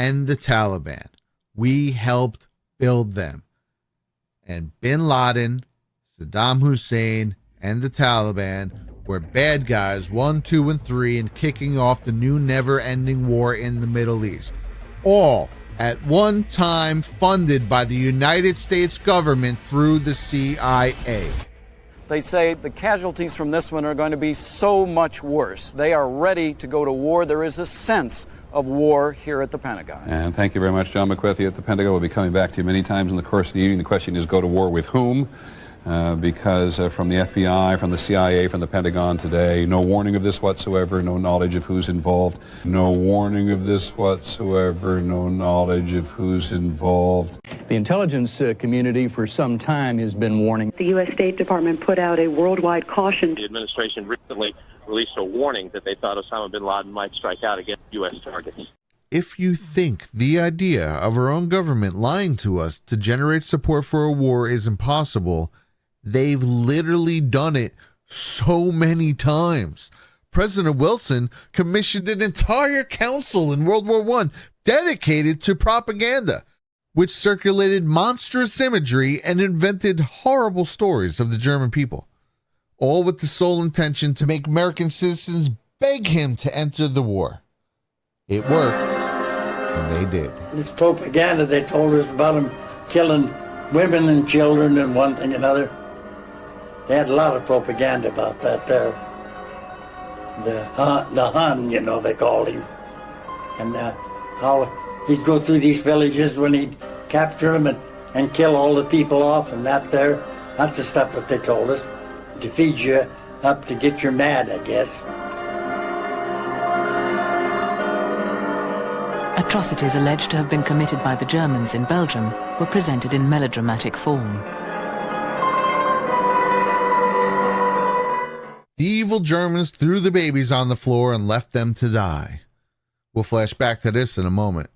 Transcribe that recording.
and the Taliban. We helped build them. And bin Laden, Saddam Hussein, and the Taliban were bad guys 1, 2, and 3 in kicking off the new never-ending war in the Middle East. All at one time funded by the United States government through the CIA. They say the casualties from this one are going to be so much worse. They are ready to go to war. There is a sense of war here at the Pentagon. And thank you very much, John McWethy at the Pentagon. We'll be coming back to you many times in the course of the evening. The question is, go to war with whom? Because from the FBI, from the CIA, from the Pentagon today, no warning of this whatsoever, no knowledge of who's involved. No warning of this whatsoever, no knowledge of who's involved. The intelligence community for some time has been warning. The U.S. State Department put out a worldwide caution. The administration recently released a warning that they thought Osama bin Laden might strike out against U.S. targets. If you think the idea of our own government lying to us to generate support for a war is impossible, they've literally done it so many times. President Wilson commissioned an entire council in World War I dedicated to propaganda, which circulated monstrous imagery and invented horrible stories of the German people, all with the sole intention to make American citizens beg him to enter the war. It worked, and they did. This propaganda they told us about them killing women and children and one thing and another. They had a lot of propaganda about that there. The Hun, you know, they called him. And how he'd go through these villages when he'd capture them and kill all the people off and that there. That's the stuff that they told us. To feed you up to get you mad, I guess. Atrocities alleged to have been committed by the Germans in Belgium were presented in melodramatic form. The evil Germans threw the babies on the floor and left them to die. We'll flash back to this in a moment.